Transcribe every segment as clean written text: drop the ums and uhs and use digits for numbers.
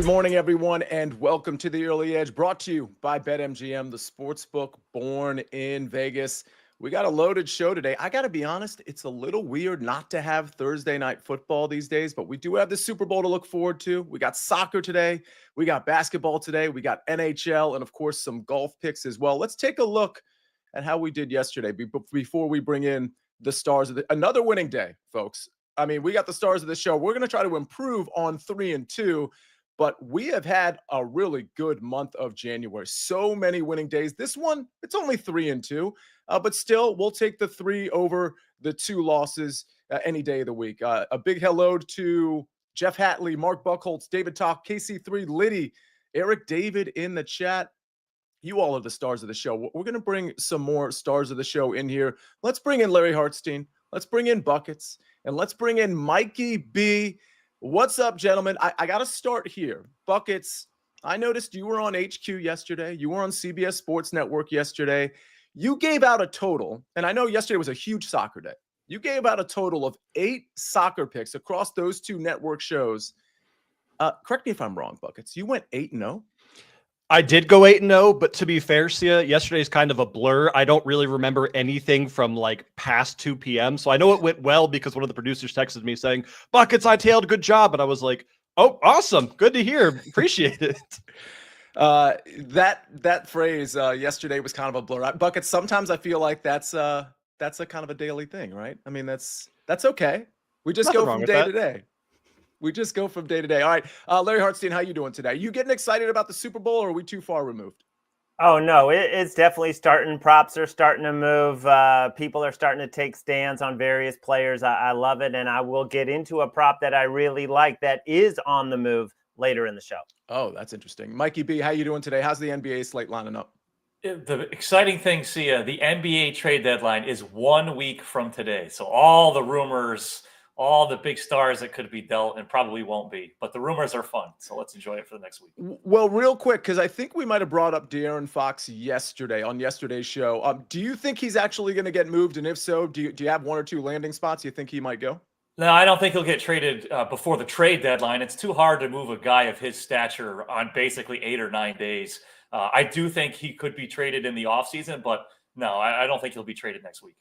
Good morning, everyone, and welcome to the Early Edge, brought to you by BetMGM, the sportsbook born in Vegas. We got a loaded show today. I got to be honest, it's a little weird not to have Thursday night football these days, but we do have the Super Bowl to look forward to. We got soccer today. We got basketball today. We got NHL and, of course, some golf picks as well. Let's take a look at how we did yesterday before we bring in the stars of another winning day, folks. I mean, we got the stars of the show. We're going to try to improve on 3-2. But we have had a really good month of January. So many winning days. This one, it's only 3-2. But still, we'll take the 3 over the 2 losses any day of the week. A big hello to Jeff Hatley, Mark Buckholtz, David Talk, KC3, Liddy, Eric David in the chat. You all are the stars of the show. We're going to bring some more stars of the show in here. Let's bring in Larry Hartstein. Let's bring in Buckets. And let's bring in Mikey B. What's up, gentlemen? I got to start here. Buckets, I noticed you were on HQ yesterday. You were on CBS Sports Network yesterday. You gave out a total, and I know yesterday was a huge soccer day. You gave out a total of 8 soccer picks across those 2 network shows. Correct me if I'm wrong, Buckets. You went 8-0? I did go 8-0, but to be fair, Sia, yesterday's kind of a blur. I don't really remember anything from like past 2 p.m. So I know it went well because one of the producers texted me saying, Buckets, I tailed, good job. And I was like, oh, awesome. Good to hear. Appreciate it. That phrase yesterday was kind of a blur. Buckets, sometimes I feel like that's a kind of a daily thing, right? I mean, that's okay. We just go from day to day. We just go from day to day. All right. Larry Hartstein, how you doing today? You getting excited about the Super Bowl, or are we too far removed? Oh, no, it's definitely starting. Props are starting to move. People are starting to take stands on various players. I love it. And I will get into a prop that I really like that is on the move later in the show. Oh, that's interesting. Mikey B, how you doing today? How's the NBA slate lining up? The exciting thing, Sia, the NBA trade deadline is 1 week from today. So all the rumors, all the big stars that could be dealt and probably won't be, but the rumors are fun. So let's enjoy it for the next week. Well, real quick, because I think we might have brought up De'Aaron Fox yesterday on yesterday's show. Do you think he's actually going to get moved? And if so, do you have 1 or 2 landing spots you think he might go? No, I don't think he'll get traded before the trade deadline. It's too hard to move a guy of his stature on basically 8 or 9 days. I do think he could be traded in the offseason, but no, I don't think he'll be traded next week.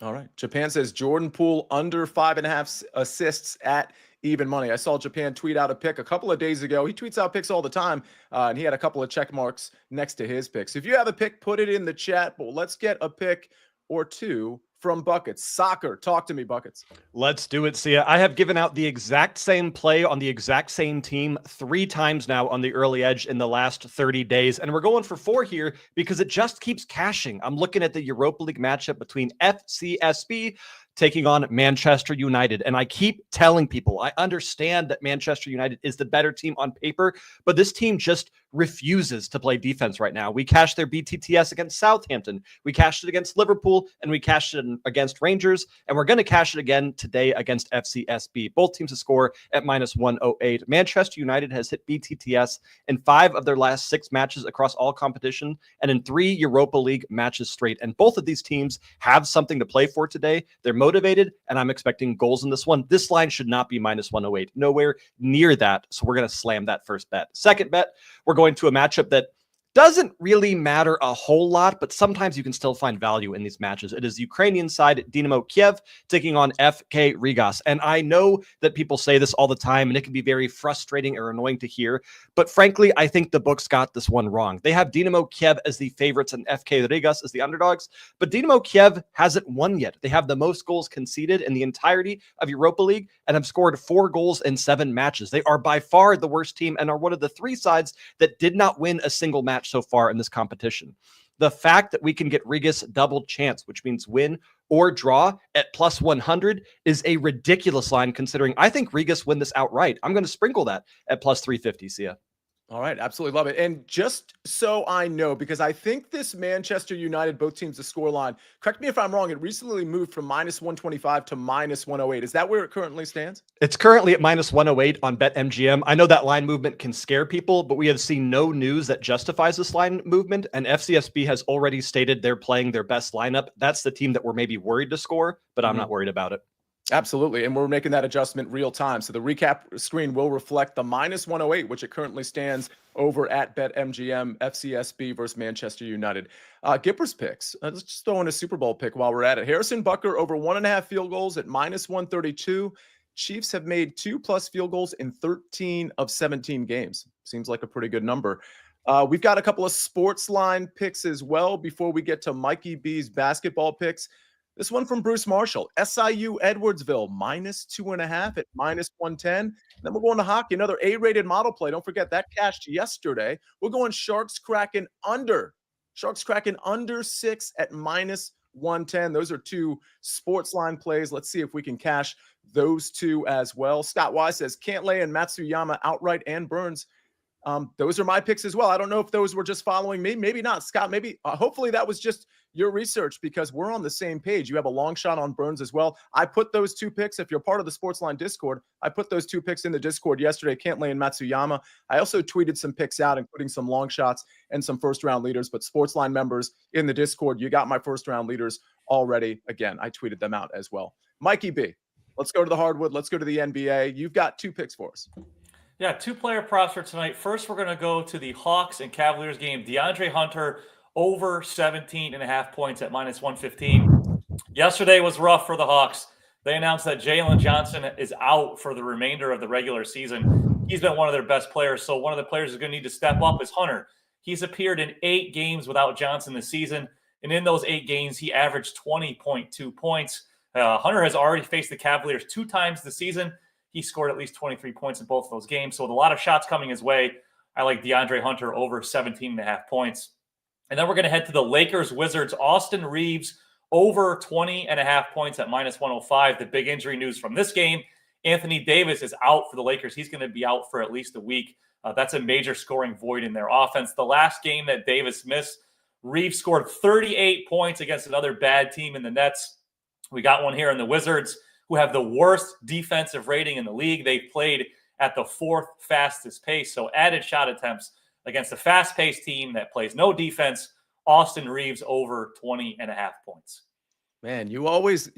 All right. Japan says Jordan Poole under 5.5 assists at even money. I saw Japan tweet out a pick a couple of days ago. He tweets out picks all the time, and he had a couple of check marks next to his picks. If you have a pick, put it in the chat. But let's get a pick or 2 from Buckets. Soccer. Talk to me, Buckets. Let's do it, Sia. I have given out the exact same play on the exact same team 3 times now on the Early Edge in the last 30 days. And we're going for 4 here because it just keeps cashing. I'm looking at the Europa League matchup between FCSB taking on Manchester United. And I keep telling people, I understand that Manchester United is the better team on paper, but this team just refuses to play defense right now. We cashed their BTTS against Southampton. We cashed it against Liverpool, and we cashed it against Rangers. And we're going to cash it again today against FCSB. Both teams to score at -108. Manchester United has hit BTTS in 5 of their last 6 matches across all competition and in 3 Europa League matches straight. And both of these teams have something to play for today. They're motivated, and I'm expecting goals in this one. This line should not be -108. Nowhere near that. So we're going to slam that first bet. Second bet, we're going to a matchup that doesn't really matter a whole lot, but sometimes you can still find value in these matches. It is Ukrainian side Dynamo Kiev taking on FK Rigas. And I know that people say this all the time, and it can be very frustrating or annoying to hear. But frankly, I think the books got this one wrong. They have Dynamo Kiev as the favorites and FK Rigas as the underdogs. But Dynamo Kiev hasn't won yet. They have the most goals conceded in the entirety of Europa League and have scored 4 goals in 7 matches. They are by far the worst team and are one of the 3 sides that did not win a single match so far in this competition. The fact that we can get Rigas double chance, which means win or draw at +100, is a ridiculous line considering I think Rigas win this outright. I'm going to sprinkle that at +350, Sia. All right. Absolutely love it. And just so I know, because I think this Manchester United, both teams, the score line, correct me if I'm wrong, it recently moved from -125 to -108. Is that where it currently stands? It's currently at -108 on BetMGM. I know that line movement can scare people, but we have seen no news that justifies this line movement. And FCSB has already stated they're playing their best lineup. That's the team that we're maybe worried to score, but I'm not worried about it. Absolutely. And we're making that adjustment real time. So the recap screen will reflect the -108, which it currently stands over at BetMGM, FCSB versus Manchester United. Gipper's picks. Let's just throw in a Super Bowl pick while we're at it. Harrison Butker over 1.5 field goals at -132. Chiefs have made 2+ field goals in 13 of 17 games. Seems like a pretty good number. We've got a couple of sports line picks as well before we get to Mikey B's basketball picks. This one from Bruce Marshall, SIU Edwardsville, -2.5 at -110. Then we're going to hockey, another A-rated model play. Don't forget that cashed yesterday. We're going Sharks Kraken under. Sharks Kraken under 6 at -110. Those are two sports line plays. Let's see if we can cash those two as well. Scott Wise says Cantlay and Matsuyama outright and Burns. Those are my picks as well. I don't know if those were just following me. Maybe not, Scott. Maybe, hopefully that was just your research because we're on the same page. You have a long shot on Burns as well. I put those two picks. If you're part of the Sportsline Discord, I put those two picks in the Discord yesterday, Cantlay and Matsuyama. I also tweeted some picks out, including some long shots and some first-round leaders. But Sportsline members in the Discord, you got my first-round leaders already. Again, I tweeted them out as well. Mikey B, let's go to the hardwood. Let's go to the NBA. You've got two picks for us. Yeah, two-player props for tonight. First, we're going to go to the Hawks and Cavaliers game. DeAndre Hunter over 17.5 points at -115. Yesterday was rough for the Hawks. They announced that Jalen Johnson is out for the remainder of the regular season. He's been one of their best players, so one of the players who's going to need to step up is Hunter. He's appeared in 8 games without Johnson this season, and in those 8 games, he averaged 20.2 points. Hunter has already faced the Cavaliers 2 times this season. He scored at least 23 points in both of those games. So with a lot of shots coming his way, I like DeAndre Hunter over 17.5 points. And then we're going to head to the Lakers-Wizards. Austin Reeves over 20.5 points at -105. The big injury news from this game, Anthony Davis is out for the Lakers. He's going to be out for at least a week. That's a major scoring void in their offense. The last game that Davis missed, Reeves scored 38 points against another bad team in the Nets. We got one here in the Wizards, who have the worst defensive rating in the league. They've played at the 4th fastest pace. So added shot attempts against a fast-paced team that plays no defense. Austin Reeves over 20.5 points. Man, you always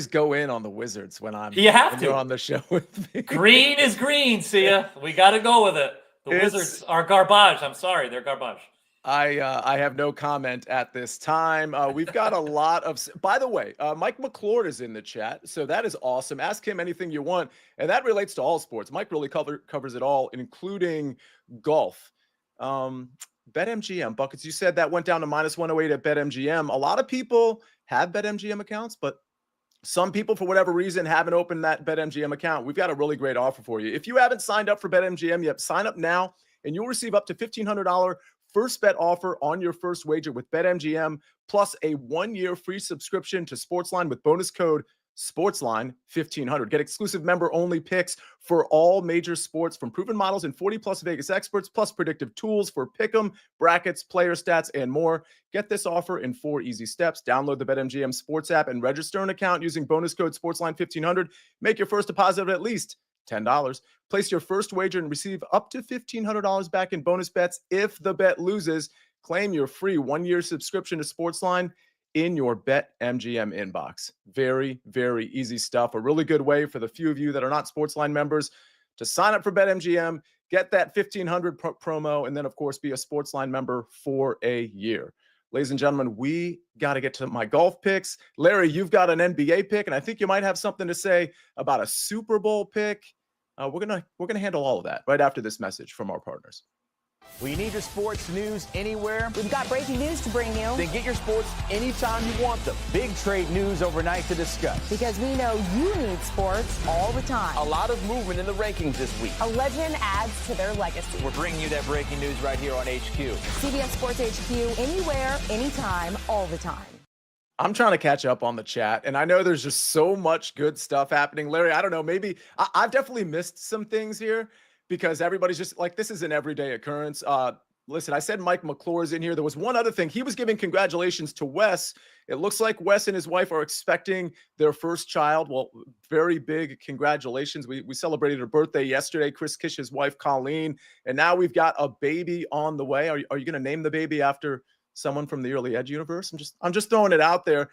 go in on the Wizards when you're on the show with me. Green is green, see ya. We got to go with it. The Wizards are garbage. I'm sorry, they're garbage. I have no comment at this time. We've got a lot of, by the way, Mike McClure is in the chat. So that is awesome. Ask him anything you want. And that relates to all sports. Mike really covers it all, including golf. BetMGM, Buckets, you said that went down to -108 at BetMGM. A lot of people have BetMGM accounts, but some people, for whatever reason, haven't opened that BetMGM account. We've got a really great offer for you. If you haven't signed up for BetMGM yet, sign up now, and you'll receive up to $1,500 first bet offer on your first wager with BetMGM, plus a 1-year free subscription to Sportsline with bonus code SportsLine 1500. Get exclusive member-only picks for all major sports from proven models and 40-plus Vegas experts, plus predictive tools for pick'em, brackets, player stats, and more. Get this offer in 4 easy steps. Download the BetMGM Sports app and register an account using bonus code SportsLine 1500. Make your first deposit of at least $10. Place your first wager and receive up to $1,500 back in bonus bets if the bet loses. Claim your free 1-year subscription to Sportsline in your BetMGM inbox. Very, very easy stuff. A really good way for the few of you that are not Sportsline members to sign up for BetMGM, get that $1,500 promo, and then, of course, be a Sportsline member for a year. Ladies and gentlemen, we got to get to my golf picks. Larry, you've got an NBA pick, and I think you might have something to say about a Super Bowl pick. We're gonna handle all of that right after this message from our partners. Well, you need your sports news anywhere? We've got breaking news to bring you. Then get your sports anytime you want them. Big trade news overnight to discuss. Because we know you need sports all the time. A lot of movement in the rankings this week. A legend adds to their legacy. We're bringing you that breaking news right here on HQ. CBS Sports HQ, anywhere, anytime, all the time. I'm trying to catch up on the chat, and I know there's just so much good stuff happening. Larry, I don't know, maybe I've definitely missed some things here because everybody's just like, this is an everyday occurrence. Listen, I said Mike McClure is in here. There was one other thing. He was giving congratulations to Wes. It looks like Wes and his wife are expecting their first child. Well, very big congratulations. We celebrated her birthday yesterday, Chris Kish's wife, Colleen, and now we've got a baby on the way. Are you going to name the baby after someone from the Early Edge universe? I'm just throwing it out there.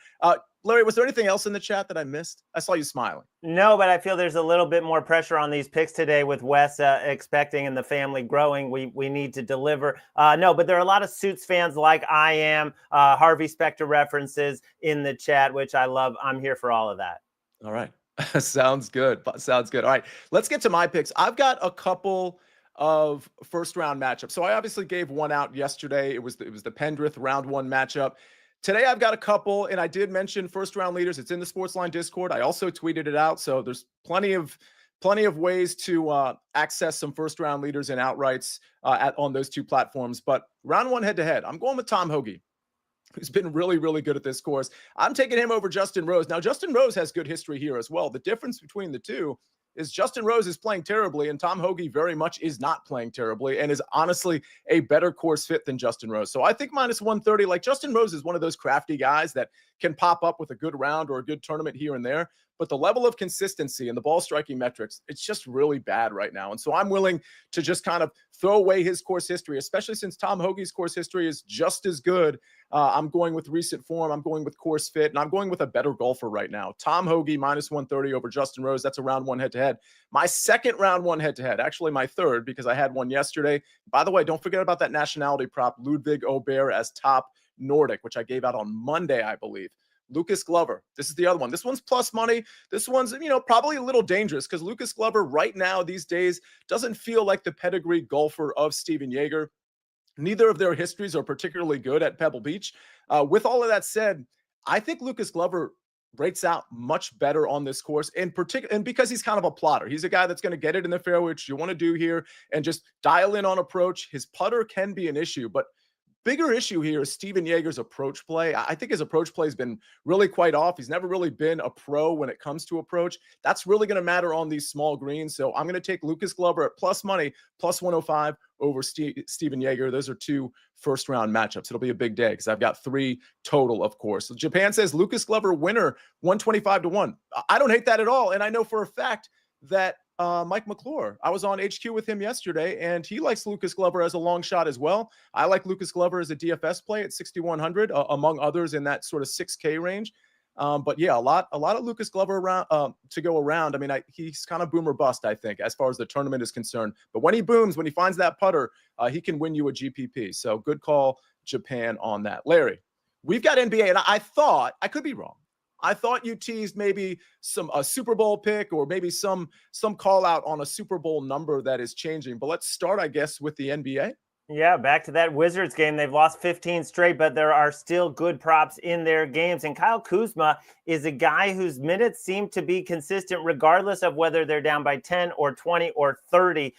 Larry, was there anything else in the chat that I missed? I saw you smiling. No, but I feel there's a little bit more pressure on these picks today with Wes expecting and the family growing. We need to deliver. No, but there are a lot of Suits fans like I am. Harvey Specter references in the chat, which I love. I'm here for all of that. All right. Sounds good. Sounds good. All right. Let's get to my picks. I've got a couple of first round matchups. So I obviously gave one out yesterday. It was the Pendrith round 1 matchup. Today I've got a couple, and I did mention first round leaders. It's in the SportsLine Discord. I also tweeted it out. So there's plenty of ways to access some first round leaders and outrights on those 2 platforms. But round 1 head to head, I'm going with Tom Hoge, who's been really, really good at this course. I'm taking him over Justin Rose. Now, Justin Rose has good history here as well. The difference between the two is Justin Rose is playing terribly, and Tom Hoge very much is not playing terribly and is honestly a better course fit than Justin Rose. So I think minus 130, like Justin Rose is one of those crafty guys that can pop up with a good round or a good tournament here and there. But the level of consistency and the ball striking metrics, it's just really bad right now. And so I'm willing to just kind of throw away his course history, especially since Tom Hoge's course history is just as good. I'm going with recent form. I'm going with course fit, and I'm going with a better golfer right now. Tom Hoge minus 130 over Justin Rose. That's a round 1 head-to-head. My second round 1 head-to-head, actually my third, because I had one yesterday. By the way, don't forget about that nationality prop, Ludwig Aubert as top Nordic, which I gave out on Monday, I believe. Lucas Glover. This is the other one. This one's plus money. This one's, probably a little dangerous because Lucas Glover right now these days doesn't feel like the pedigree golfer of Steven Jaeger. Neither of their histories are particularly good at Pebble Beach. With all of that said, I think Lucas Glover rates out much better on this course, and because he's kind of a plotter. He's a guy that's going to get it in the fairway, which you want to do here, and just dial in on approach. His putter can be an issue, but bigger issue here is Steven Jaeger's approach play. I think his approach play has been really quite off. He's never really been a pro when it comes to approach. That's really going to matter on these small greens. So I'm going to take Lucas Glover at plus money, plus 105 over Steven Jaeger. Those are 2 first-round matchups. It'll be a big day because I've got 3 total, of course. So Japan says Lucas Glover winner, 125-1. I don't hate that at all. And I know for a fact that Mike McClure, I was on HQ with him yesterday, and he likes Lucas Glover as a long shot as well. I like Lucas Glover as a DFS play at 6,100, among others in that sort of 6K range. But yeah, a lot of Lucas Glover around to go around. I mean, he's kind of boom or bust, I think, as far as the tournament is concerned. But when he booms, when he finds that putter, he can win you a GPP. So good call, Japan, on that. Larry, we've got NBA, and I thought, I could be wrong, I thought you teased maybe a Super Bowl pick or maybe some call out on a Super Bowl number that is changing. But let's start, I guess, with the NBA. Yeah, back to that Wizards game. They've lost 15 straight, but there are still good props in their games. And Kyle Kuzma is a guy whose minutes seem to be consistent regardless of whether they're down by 10 or 20 or 30.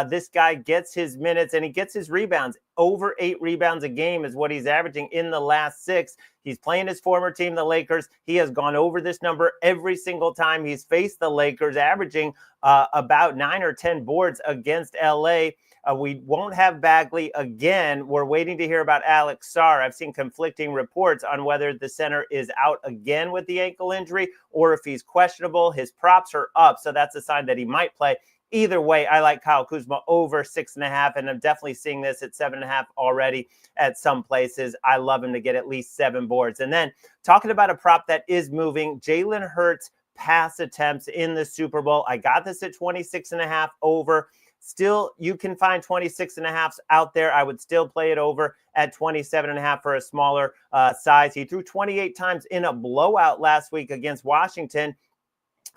This guy gets his minutes and he gets his rebounds. Over 8 rebounds a game is what he's averaging in the last 6. He's playing his former team, the Lakers. He has gone over this number every single time he's faced the Lakers, averaging about 9 or 10 boards against LA. We won't have Bagley again. We're waiting to hear about Alex Sarr. I've seen conflicting reports on whether the center is out again with the ankle injury or if he's questionable. His props are up, so that's a sign that he might play. Either way, I like Kyle Kuzma over 6.5, and I'm definitely seeing this at 7.5 already at some places. I love him to get at least 7 boards. And then talking about a prop that is moving, Jalen Hurts pass attempts in the Super Bowl. I got this at 26.5 over. Still, you can find 26.5s out there. I would still play it over at 27.5 for a smaller size. He threw 28 times in a blowout last week against Washington.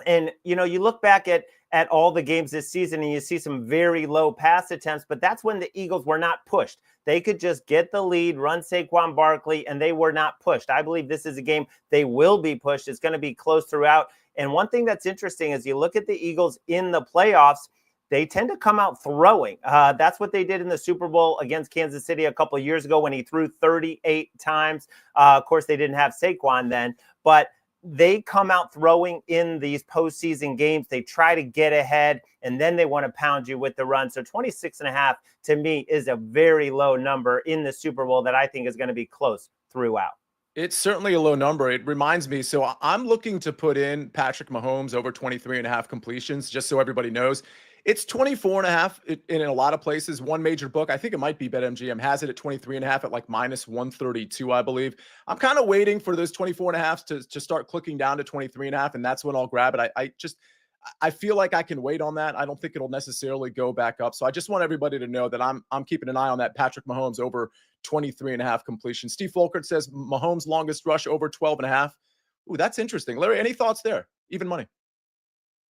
And, you look back at all the games this season and you see some very low pass attempts, but that's when the Eagles were not pushed. They could just get the lead, run Saquon Barkley, and they were not pushed. I believe this is a game they will be pushed. It's going to be close throughout. And one thing that's interesting is you look at the Eagles in the playoffs, they tend to come out throwing. That's what they did in the Super Bowl against Kansas City a couple of years ago when he threw 38 times. Of course, they didn't have Saquon then, but they come out throwing in these postseason games. They try to get ahead, and then they want to pound you with the run. So 26.5 to me is a very low number in the Super Bowl that I think is going to be close throughout. It's certainly a low number. It reminds me, so I'm looking to put in Patrick Mahomes over 23.5 completions, just so everybody knows. It's 24.5 in a lot of places. One major book, I think it might be BetMGM, has it at 23.5 at like minus 132, I believe. I'm kind of waiting for those 24.5s to start clicking down to 23.5, and that's when I'll grab it. I feel like I can wait on that. I don't think it'll necessarily go back up. So I just want everybody to know that I'm keeping an eye on that Patrick Mahomes over 23.5 completion. Steve Folkert says Mahomes' longest rush over 12.5. Ooh, that's interesting. Larry, any thoughts there? Even money.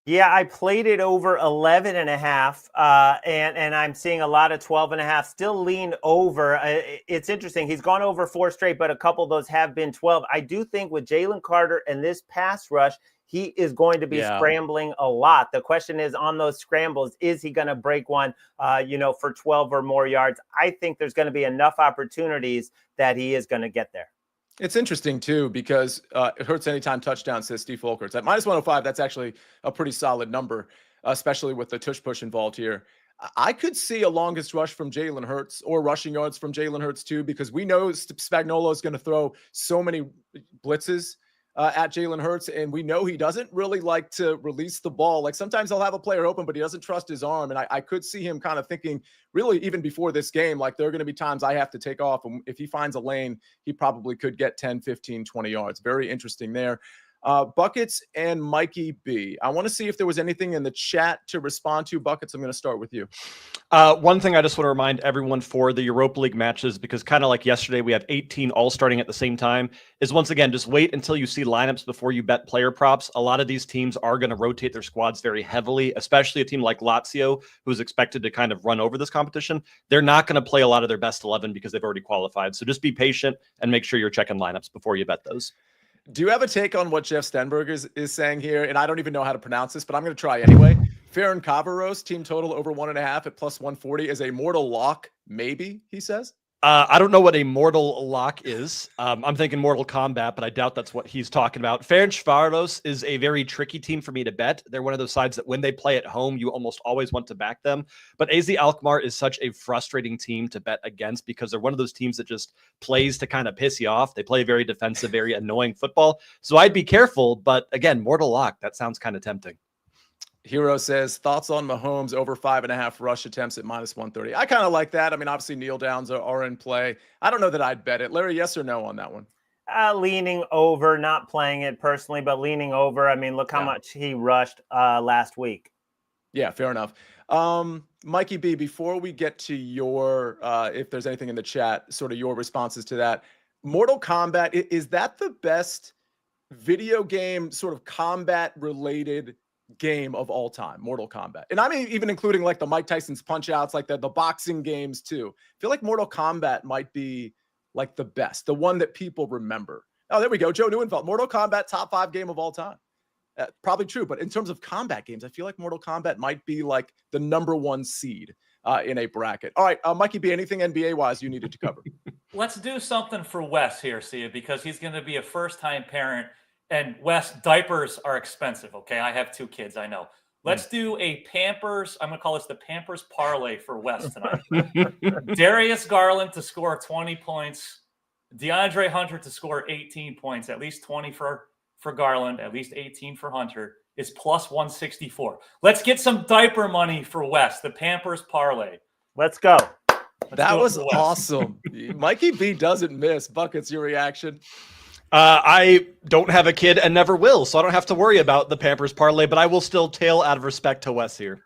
Yeah, I played it over 11.5, and I'm seeing a lot of 12.5. Still lean over. It's interesting. He's gone over 4 straight, but a couple of those have been 12. I do think with Jalen Carter and this pass rush, he is going to be scrambling a lot. The question is on those scrambles, is he going to break one, for 12 or more yards? I think there's going to be enough opportunities that he is going to get there. It's interesting, too, because it hurts anytime touchdown, says Steve Folkert. At minus 105, that's actually a pretty solid number, especially with the tush push involved here. I could see a longest rush from Jalen Hurts or rushing yards from Jalen Hurts, too, because we know Spagnuolo is going to throw so many blitzes at Jalen Hurts, and we know he doesn't really like to release the ball. Like sometimes he'll have a player open, but he doesn't trust his arm. And I could see him kind of thinking, really, even before this game, like there are going to be times I have to take off. And if he finds a lane, he probably could get 10, 15, 20 yards. Very interesting there. Buckets and Mikey B. I want to see if there was anything in the chat to respond to. Buckets, I'm going to start with you. One thing I just want to remind everyone for the Europa League matches, because kind of like yesterday, we have 18 all starting at the same time, is once again, just wait until you see lineups before you bet player props. A lot of these teams are going to rotate their squads very heavily, especially a team like Lazio, who's expected to kind of run over this competition. They're not going to play a lot of their best 11 because they've already qualified. So just be patient and make sure you're checking lineups before you bet those. Do you have a take on what Jeff Stenberg is saying here? And I don't even know how to pronounce this, but I'm going to try anyway. Ferenc Cavaros, team total over 1.5 at plus 140 is a mortal lock, maybe, he says. I don't know what a mortal lock is. I'm thinking Mortal Kombat, but I doubt that's what he's talking about. Ferencváros is a very tricky team for me to bet. They're one of those sides that when they play at home, you almost always want to back them. But AZ Alkmaar is such a frustrating team to bet against because they're one of those teams that just plays to kind of piss you off. They play very defensive, very annoying football. So I'd be careful. But again, mortal lock, that sounds kind of tempting. Hero says, thoughts on Mahomes over 5.5 rush attempts at minus 130. I kind of like that. I mean, obviously, kneel downs are in play. I don't know that I'd bet it. Larry, yes or no on that one? Leaning over, not playing it personally, but leaning over. I mean, look how much he rushed last week. Yeah, fair enough. Mikey B, before we get to your, if there's anything in the chat, sort of your responses to that, Mortal Kombat, is that the best video game sort of combat-related game of all time, Mortal Kombat? And I mean, even including like the Mike Tyson's punch outs, like the boxing games too. I feel like Mortal Kombat might be like the best, the one that people remember. Oh, there we go. Joe Neuenfeld, Mortal Kombat top 5 game of all time. Probably true. But in terms of combat games, I feel like Mortal Kombat might be like the number 1 seed in a bracket. All right, Mikey B, anything NBA wise you needed to cover? Let's do something for Wes here, Sia, because he's going to be a first-time parent. And Wes, diapers are expensive, okay? I have 2 kids, I know. Let's do a Pampers. I'm going to call this the Pampers parlay for Wes tonight. Darius Garland to score 20 points. DeAndre Hunter to score 18 points. At least 20 for Garland. At least 18 for Hunter is plus 164. Let's get some diaper money for Wes. The Pampers parlay. Let's go. That was awesome. Mikey B doesn't miss. Buckets, your reaction? I don't have a kid and never will, so I don't have to worry about the Pampers parlay, but I will still tail out of respect to Wes here.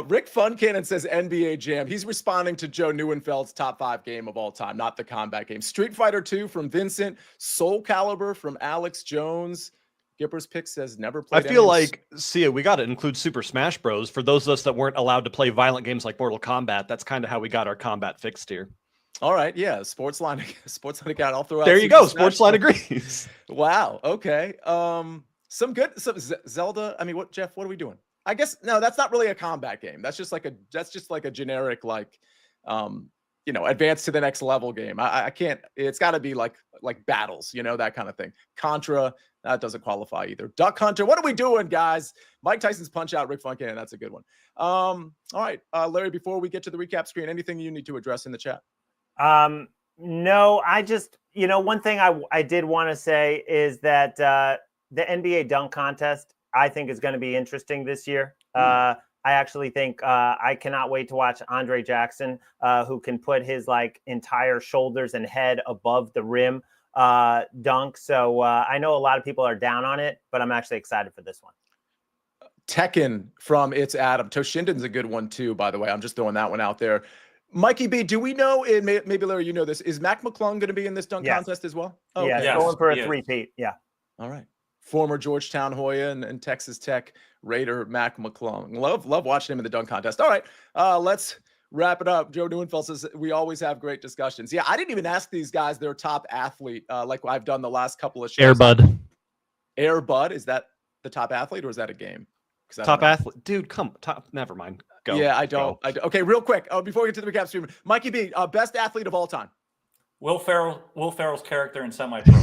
Rick Funcannon says NBA Jam. He's responding to Joe Neuenfeld's top 5 game of all time, not the combat game. Street Fighter 2 from Vincent. Soul Calibur from Alex Jones. Gipper's pick says never played. I feel like, Sia, we got to include Super Smash Bros. For those of us that weren't allowed to play violent games like Mortal Kombat, that's kind of how we got our combat fixed here. All right, yeah, SportsLine account. I'll throw out. There you go. SportsLine agrees. Wow. Okay. Some Zelda. I mean, what, Jeff? What are we doing? I guess no. That's not really a combat game. That's just like a generic like, advance to the next level game. I can't. It's got to be like battles. That kind of thing. Contra. That doesn't qualify either. Duck Hunter. What are we doing, guys? Mike Tyson's punch out. Rick Funkin. That's a good one. All right, Larry. Before we get to the recap screen, anything you need to address in the chat? No, I just, one thing I did want to say is that the NBA dunk contest, I think is going to be interesting this year. I actually think I cannot wait to watch Andre Jackson, who can put his entire shoulders and head above the rim dunk. So I know a lot of people are down on it, but I'm actually excited for this one. Tekken from It's Adam. Toshinden's a good one too, by the way. I'm just throwing that one out there. Mikey B, do we know, maybe Larry, you know this, is Mac McClung going to be in this dunk contest as well? Oh, yeah, yes, going for a three-peat. Yeah. All right. Former Georgetown Hoya and Texas Tech Raider Mac McClung. Love watching him in the dunk contest. All right, let's wrap it up. Joe Neuenfeld says we always have great discussions. Yeah, I didn't even ask these guys their top athlete like I've done the last couple of shows. Air Bud, is that the top athlete or is that a game? Top athlete, dude. Never mind. Go. Yeah, I don't. Okay, real quick. Before we get to the recap stream, Mikey B, best athlete of all time. Will Ferrell's character in Semi-Pro.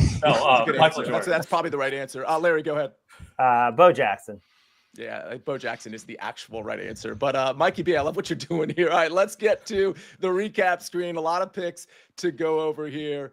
Michael Jordan. That's probably the right answer. Larry, go ahead. Bo Jackson. Yeah, Bo Jackson is the actual right answer. But Mikey B, I love what you're doing here. All right, let's get to the recap screen. A lot of picks to go over here.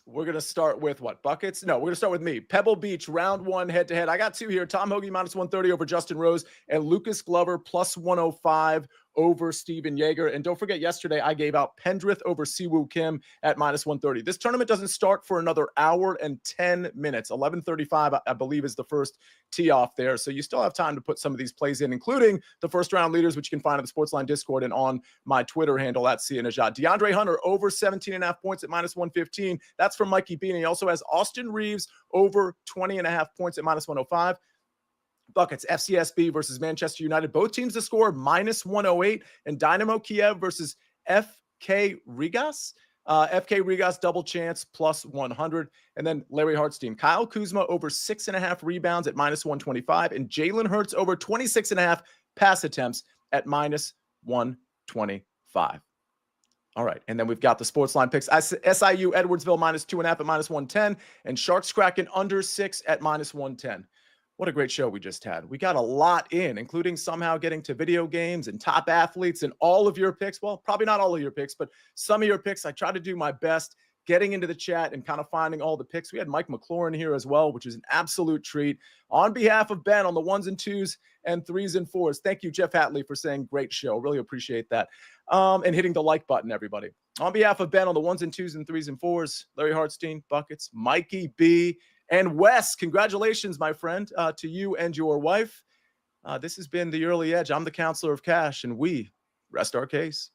We're going to start with what? Buckets? No, we're going to start with me. Pebble Beach, round one, head-to-head. I got two here. Tom Hoagie, -130 over Justin Rose, and Lucas Glover, +105 over Steven Yeager. And don't forget, yesterday I gave out Pendrith over Siwoo Kim at -130. This tournament doesn't start for another hour and 10 minutes. 11:35, I believe, is the first tee off there. So you still have time to put some of these plays in, including the first round leaders, which you can find on the SportsLine Discord and on my Twitter handle at Nejad. DeAndre Hunter over 17.5 points at -115. That's from Mikey B. And he also has Austin Reeves over 20.5 points at -105. Buckets, FCSB versus Manchester United. Both teams to score -108. And Dynamo Kiev versus FK Rigas. FK Rigas double chance +100. And then Larry Hartstein. Kyle Kuzma over 6.5 rebounds at -125. And Jalen Hurts over 26.5 pass attempts at -125. All right. And then we've got the SportsLine picks. SIU Edwardsville -2.5 at -110. And Sharks Kraken under 6 at -110. What a great show we just had. We got a lot in, including somehow getting to video games and top athletes and all of your picks. Well, probably not all of your picks, but some of your picks. I tried to do my best getting into the chat and kind of finding all the picks. We had Mike McLaurin here as well, which is an absolute treat. On behalf of Ben on the 1s and 2s and 3s and 4s, thank you, Jeff Hatley, for saying great show. Really appreciate that. And hitting the like button, everybody. On behalf of Ben on the 1s and 2s and 3s and 4s, Larry Hartstein, Buckets, Mikey B., and Wes, congratulations, my friend, to you and your wife. This has been The Early Edge. I'm the Counselor of Cash, and we rest our case.